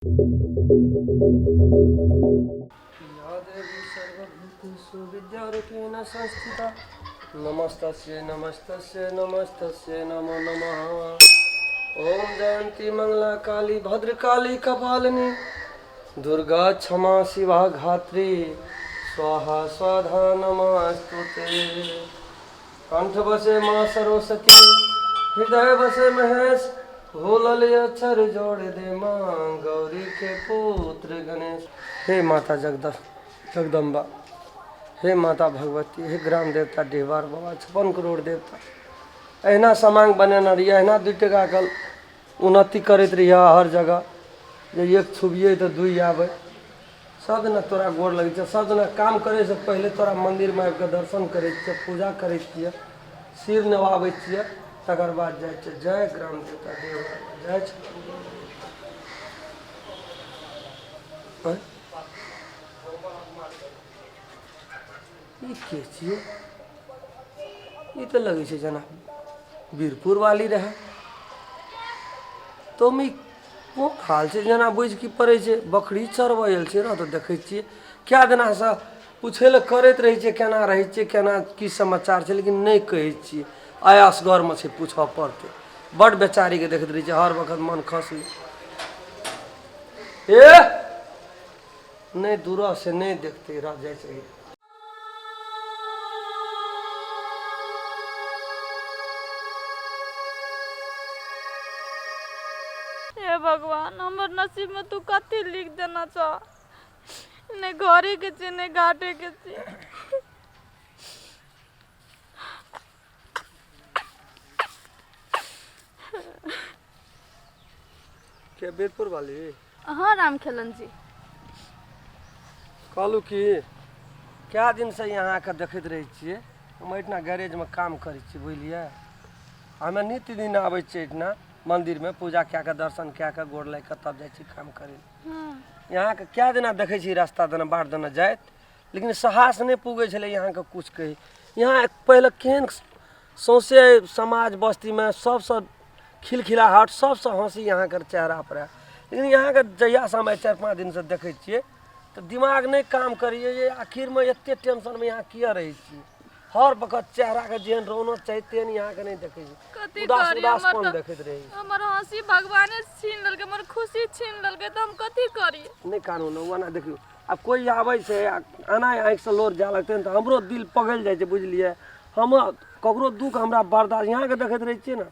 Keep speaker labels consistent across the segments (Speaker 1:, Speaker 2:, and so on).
Speaker 1: या देवी सर्वभूतेषु विद्यारूपेण संस्थिता नमस्तस्यै नमस्तस्यै नमस्तस्यै नमो नमः। ओम जयंती मंगला काली भद्रकाली कपालिनी दुर्गा क्षमा शिवा धात्री स्वाहा स्वाधा नमस्तुते। कंठ बसे माँ सरस्वती हृदय बसे महेश भूलल अक्षर जोड़ दे माँ गौरी के पुत्र गणेश। हे माता जगदम्बा, हे माता भगवती, हे ग्राम देवता डेहबार बाबा 56 करोड़ देवता, अहिना समांग बने न रहिए, अहिना 2 टका कल उन्नति करते रहिए हर जगह। जे एक छुबिए तो 2 आवे। सब दिन तोरा गोर लगे छे, सब दिन काम करे से पहले तोरा मंदिर में आबि दर्शन करे छे, पूजा करे छे, सिर नवावे छे, तकर बाद जाए छे। जय ग्राम देवता देव जय छे। ई के छिए? ई तो लगे छे जना वीरपुर वाली रहे। तो मी को हाल से जना बुझ की पड़े छे, बकरी चरवायल छे ना, तो देखे छिए क्या दिना से पूछे ले करत रहे छे केना रहे छे, केना की समाचार छे, लेकिन नहीं कहे छिए। आयास घर में छे पूछवा पड़ते। बड़ बेचारी के देखते रहे छे हर वक्त मन खसली। ए नहीं दूरा से नहीं देखते रह जाए चाहिए।
Speaker 2: हे भगवान, हमर नसीब में तू कथी लिख देना चाह। ने घरे के छे ने घाटे के छे।
Speaker 1: क्या वीरपुर वाली?
Speaker 2: हाँ राम खेलन जी।
Speaker 1: कहलू कि क्या दिन से यहाँ आके देखते रहे छिए। हम इतना गैरेज में काम करे छी, बुझलिए। हमें नित्य दिन आवे छे इतना मंदिर में पूजा क्या के दर्शन क्या के गोड़ लग के तब जाए छी काम करे। यहाँ के क्या दिना देखे छी रास्ता देना बाट देना जाए, लेकिन साहस नहीं पुगे छे यहाँ के कुछ कही। यहाँ पहले केहन सौंसे समाज बस्ती में सबसे खिलखिलाहट, सबसे हंसी यहाँ के चेहरा पर है। लेकिन यहाँ के जहिया से हम 4-5 दिन से देखे छिए तो दिमाग नहीं काम करिए। ये आखिर में एते टेंशन में यहाँ किया रहे छी। हर वक्त चेहरा के जेहन रौनक चाहिए तेन यहाँ के नहीं देखे छी। उदास उदास कौन देखत रही।
Speaker 2: हमर हंसी भगवाने छीन ललके, हमर खुशी छीन ललके, तो हम कथी करी?
Speaker 1: नहीं कानून वना देखियो। अब कोई आवे से आना आँख से लोर जा लगते तो हमरो दिल पगल जाए छे, बुझलिए। हम ककरो दुख हमरा बर्दाश्त यहाँ के देखत रहे छिए ना,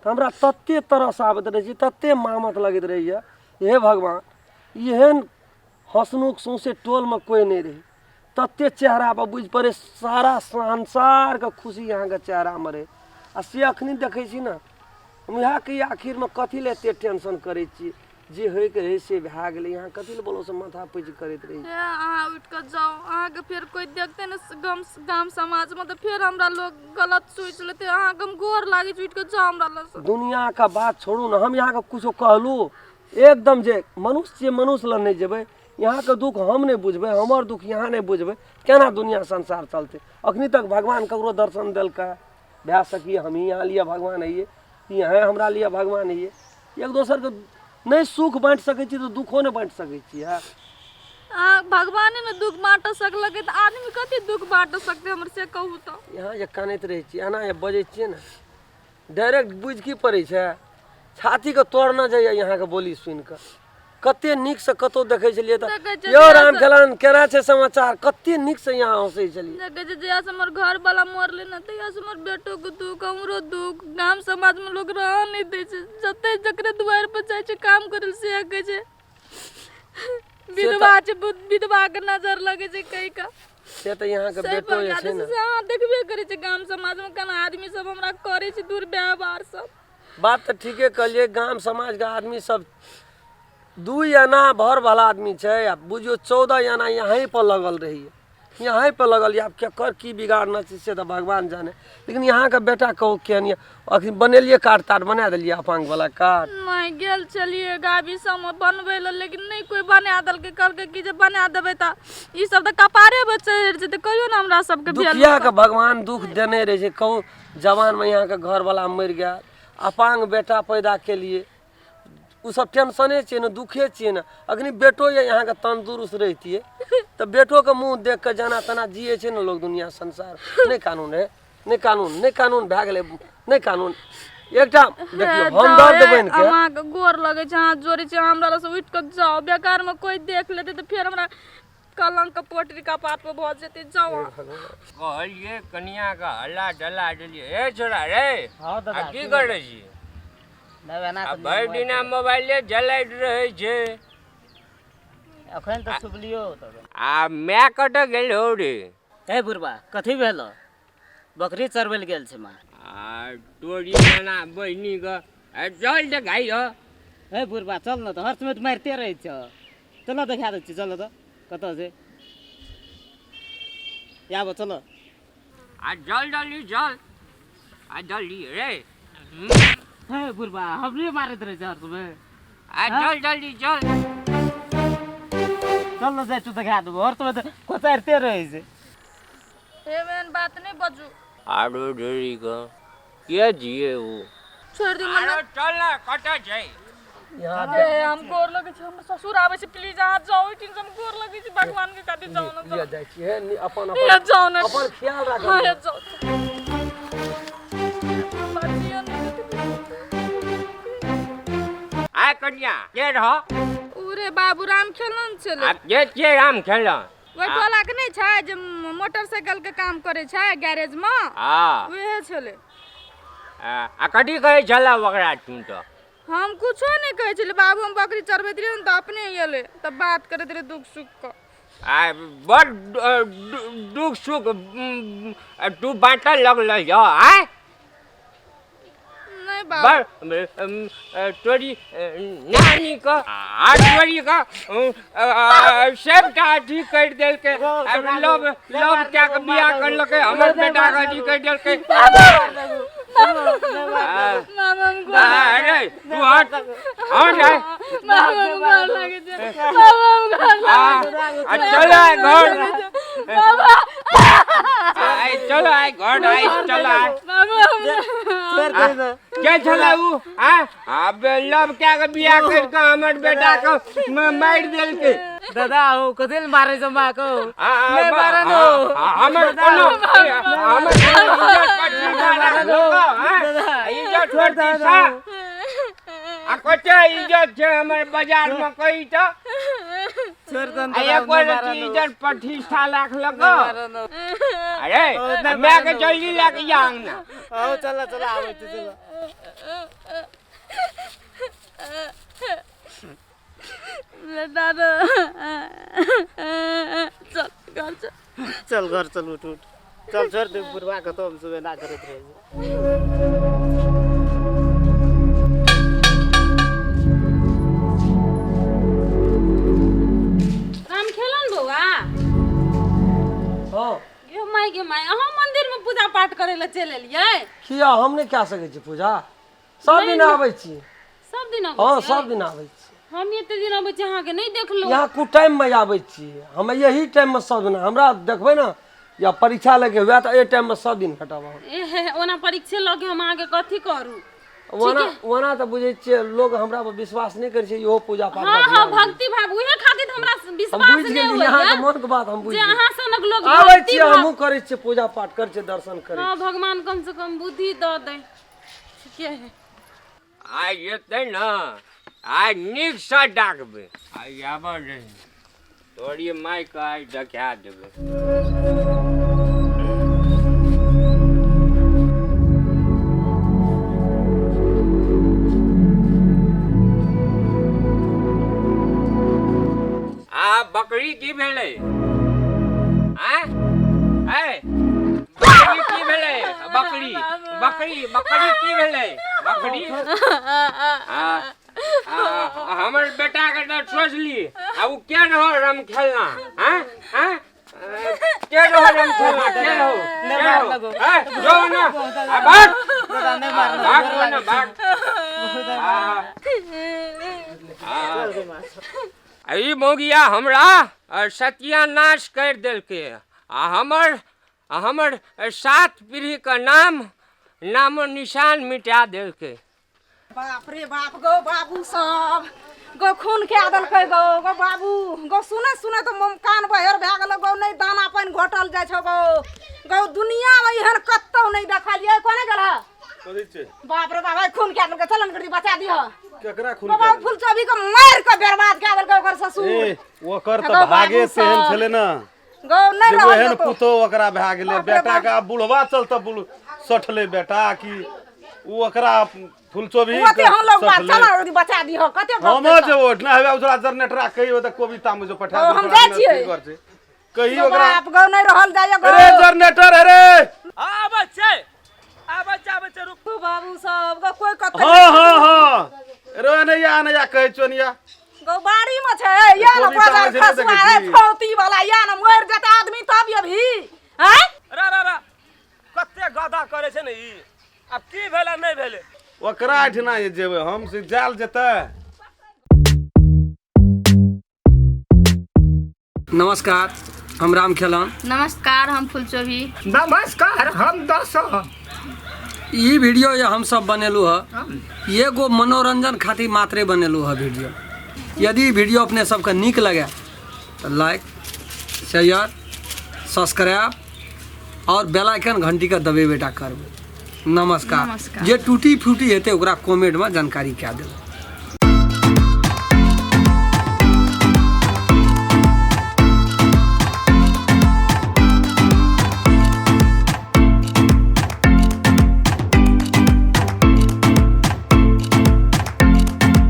Speaker 1: तो हमरा तत्ते तरस आबत रहे छी, तत्ते मामत लगत रही है। हे भगवान, एहन हंसनुक सौंसे टोल में कोई नहीं रही। तत्ते चेहरा पर बुझ पड़े सारा संसार के खुशी यहाँ के चेहरा में रहे। आ से अखनी देखे छी ना, हम यहाँ के आखिर में कथी ले एते टेंशन करे छी। जे होय के रहे से भए गेलै। यहाँ कथी ले बोलो से माथा पैच करत रही।
Speaker 2: अहाँ उठ के जाओ, अहाँ के फिर कोई देखते न गाम समाज में, तो फिर हमरा लोग गलत सोच लेते। अहाँ के हम गोर लागे छी, उठ के जाओ हमरा लग।
Speaker 1: दुनिया का बात छोड़ू ना, हम यहाँ के कुछो कहलू एकदम जे मनुष्य मनुष्य ल नहीं जेबे। यहाँ के दुख हम नहीं बुझबे, हमार दुख यहाँ नहीं बुझबे, केना दुनिया संसार चलते। अखनी तक भगवान ककरो दर्शन दिलका भए सकी। हम ही यहाँ लिए भगवान है, यहाँ हमरा लिए भगवान है। एक दोसर के नहीं सुख बांट सके छी तो दुखो नहीं बांट सके छी।
Speaker 2: भगवाने ने दुख बांट सकलक तो आदमी कथी दुख बांट सकते हमर से कहू तो।
Speaker 1: यहाँ जे कानैत रहे छी, एना जे बजे छिए ना, डायरेक्ट बुझ की पड़े छे, छाती के तोड़ना जाइए यहाँ के बोली सुन के। कते निक से कतो देखे छलिए त यो राम खेलन केना छे समाचार, कते निक से यहाँ हंसे छलिए।
Speaker 2: जगे जे जया से हमर घर वाला मरले न, तया से हमर बेटो के दुख, हमरो दुख। गांव समाज में लोग रह नहीं दे छे। जते जकरे द्वार पर जाय छे काम करल से कहे छे विधवा छे, विधवा के नजर लगे छे कई का।
Speaker 1: से तो यहाँ के बेटो ये छे ना,
Speaker 2: हां देखबे करे छे गांव समाज में केना आदमी सब हमरा करे छे दुर्व्यवहार सब।
Speaker 1: बात तो ठीके कहलिए। गांव समाज का आदमी सब 2 आना भर वाला आदमी छे। बुझियो 14 आना यहाँ पर लगल रही है, यहाँ पर लगल। अब केकर की बिगाड़ना से तो भगवान जाने। लेकिन यहाँ का बेटा कहो केन अखनी बनेलिए कार्ड तार बना दिलिए अपांग वाला कार्ड।
Speaker 2: नहीं गेल चलिए गाबी सब बनबे ल, लेकिन नहीं कोई बना दल के कहलके कि जे बना देबे त ई सब त कपारे पर चढ़ जेते। कहियो ना हमरा सब के
Speaker 1: दुखिया के भगवान दुख देने रहे छे। कहू जवान में यहाँ के घर वाला मर गया, अपांग बेटा पैदा के लिए उ सब टेंशने छे न दुखे छे न अखनी बेटो ये यहाँ के तंदुरुस्त रहती तो बेटो के मुंह देख के जाना तना जिए छे न लोग दुनिया संसार नहीं कानून है नहीं कानून भए गेलै नहीं कानून एकटा देखियो हमदर्द बन के
Speaker 2: अहाँ के गोर लगे छै हाथ जोड़े छै हमरा से उठ के जाओ बेकार में कोई देख लेते तो फिर हमरा कलंक पोटरी का पात पे बहुत जेते जाओ
Speaker 3: कहलिए कनिया का हल्ला डल्ला डलिए ए छोरा रे
Speaker 4: हां दादा
Speaker 3: की करे छी भरि दिना मोबाइले जलाइत रहे छे
Speaker 4: अखन त सुबलियो
Speaker 3: आ मैं कत गेल हो रे
Speaker 4: ए बुरबा कथी भेल बकरी चरबैल गेल छै मां
Speaker 3: आ तोरी नाना बहिनी का चल त गाई हो
Speaker 4: ए बुरबा चल न त हर समय मारते रहै छ चलो देखा दै छी चलो त कत छै याबो चलो
Speaker 3: आ जल्दी चल आ जल्दी रे
Speaker 4: हे बुरबा हमरे मारत रहे छ हर समय
Speaker 3: आ जल्दी चल
Speaker 4: चल न जाइ तू देखा देबो हर समय त कोचारते रहै छै
Speaker 2: एवन बात नहीं बजू
Speaker 3: आडो डरी का के जिए वो
Speaker 2: छोड़ दी
Speaker 3: आरो चल ना कत छै
Speaker 1: यहाँ
Speaker 2: अरे हम गोर लगे छै हम ससुर आवे छै प्लीज आ जाओ इठिन से हम गोर लगे छै भगवान के खातिर जाओ ना
Speaker 1: लिया जाइ छी हे अपन
Speaker 2: ये जाओ ना
Speaker 1: अपन ख्याल राख
Speaker 2: हां ये जाओ बाजियो
Speaker 3: आ कन्या के रह
Speaker 2: उरे बाबू राम खेलन छले
Speaker 3: आ के राम खेल
Speaker 2: ओइ टोला के नहीं छै जे मोटरसाइकिल के काम करे छै गैरेज में
Speaker 3: हां
Speaker 2: वहे छले
Speaker 3: आ कथी कहै छला ओकरा तू तो
Speaker 2: हम कुछो नहीं कहे छले बाबू हम बकरी चरबैत रहिए त अपने एले त बात करत रहे दुख सुख का
Speaker 3: आ बड़ दुख सुख तू बांटल लगल जा आ
Speaker 2: नहीं बाबू
Speaker 3: तोरी नानी का आ तोरी का सबटा ठीक कर देल के लव क्या के बियाह कर लके हमर बेटा का ठीक कर देल के
Speaker 2: मामा हमको
Speaker 3: अरे तू हट जाए
Speaker 2: मामा हमको घर लगे छै मामा हमको घर
Speaker 3: चलो घर
Speaker 2: बाबा
Speaker 3: चलो आए घर आए चलो आए
Speaker 2: मामा
Speaker 3: के छला उ अब लव क्या के बियाह कर के हमर बेटा के मार देल के
Speaker 4: दादा हो कथि मारे छ मां को
Speaker 3: नहीं मारे नो हमर कोनो हमर इज्जत पट्टी मारा लो इज्जत छोड़ती सा आ कते इज्जत छै हमर बाजार में कही त
Speaker 4: छोड़ दन
Speaker 3: एक बार इज्जत प्रतिष्ठा लाख लगो अरे मैं के जल्दी लेके जाऊं ना
Speaker 4: आओ चलो चलो आवे चलो
Speaker 2: दादा चल घर
Speaker 4: चल उठ चल छोड़ दे बुरबा के तो हम सुबह ना करत रहे
Speaker 5: राम खेलन बौआ
Speaker 1: हां
Speaker 5: गे माय अहाँ मंदिर में पूजा पाठ करे ला चल एलियै
Speaker 1: किया हम नहीं क्या सके छी पूजा सब दिन आबै छी
Speaker 5: सब दिन
Speaker 1: हां सब दिन आबै छी
Speaker 5: हम एते दिन आबै छी अहाँ के नहीं देखलो
Speaker 1: यहाँ कुछ टाइम में आबै छी हम यही टाइम में सब दिन हमरा देखबै ना या परीक्षा लगे हुआ तो ए टाइम में सब दिन हटाबा
Speaker 5: ए ओना परीक्षा लगे हम आगे कथि करू
Speaker 1: वना तो बुझे छियै लोग हमरा पर विश्वास नहीं करे छै इहो पूजा पाठ
Speaker 5: हां हां भक्ति भाव उहे खातिर हमरा विश्वास नहीं होय
Speaker 1: यहाँ के मन के बात हम बुझ
Speaker 5: जे अहाँ सनक लोग
Speaker 1: आबै छी हमहु करे छी पूजा पाठ करे छी दर्शन करे
Speaker 5: हां भगवान कम से कम बुद्धि द दे ठीक है
Speaker 3: आज येते ना आज निक सा डाकबे आज आबा रे तोरी माय का आज देखा देबे बकरी की भेले बकरी की भेले बकरी की भेले बकरी हमर बेटा के तो सोचली अब उ के रहो रम खेलना के रहो रम खेलना के रहो जो ना भाग
Speaker 4: दादा नहीं मार
Speaker 3: भाग ना भाग ई मोगिया हमरा सत्यानाश कर देलके आ हमर 7 पीढ़ी का नामो निशान मिटा देलके
Speaker 5: बाप रे बाप गो बाबू सब गो खून के आदल कह गो गो बाबू गो सुने तो मम कान बहर भए गेल गो नहीं दाना पानी घोटल जाय छ गो गो दुनिया में एहन कत्तो नहीं देखलिए कोने गेल
Speaker 6: कथी छै
Speaker 5: बाप रे बाप खून के आदल के चलन करी बचा दियो
Speaker 6: केकरा खून
Speaker 5: बाबा फूल चबी के मार के बर्बाद के आदल के ओकर ससुर
Speaker 6: ए ओकर त भागे सेहन छले न
Speaker 5: गो नहीं
Speaker 6: जे
Speaker 5: रहल
Speaker 6: एहन
Speaker 5: तो
Speaker 6: पुतो ओकरा भए गेलै बेटा का बुढ़वा चलता सठले बेटा कि उ ओकरा फुलचोभी
Speaker 5: ओते हम लोग बात चला बचा दियो कते
Speaker 6: हम जे वोट ना हवे उसरा जनरेटर कहियो त कविता में जो पठा
Speaker 5: ओ, हम जाइ छियै।
Speaker 6: कही ओकरा
Speaker 5: बाप गो नहीं रहल जाय गो
Speaker 6: अरे जनरेटर अरे
Speaker 3: बच्चे रुक
Speaker 5: गो बाबू सब गो कोई कत
Speaker 6: हां रो नया कहै छोनिया
Speaker 5: गो बाड़ी में छै या न बाजार खसवा है फौती वाला या न मर जता आदमी तब अभी हैं
Speaker 1: रा कते गधा करे छै ने ई अब की भेले नहीं भेले
Speaker 6: ओकरा ठना जेबै हम से जाल जेतै।
Speaker 1: नमस्कार हम राम खेलन।
Speaker 2: नमस्कार हम फुलचोभी।
Speaker 3: नमस्कार हम दस
Speaker 1: ई वीडियो ये हम सब बनेलू है ये गो मनोरंजन खातिर मात्रे बनेलू है वीडियो। यदि वीडियो अपने सबके नीक लगे तो लाइक शेयर सब्सक्राइब और बेल आइकन घंटी का दबेबेटा करबै। नमस्कार। जे टूटी फूटी हेतै ओकरा कमेंट में जानकारी क्या देबै।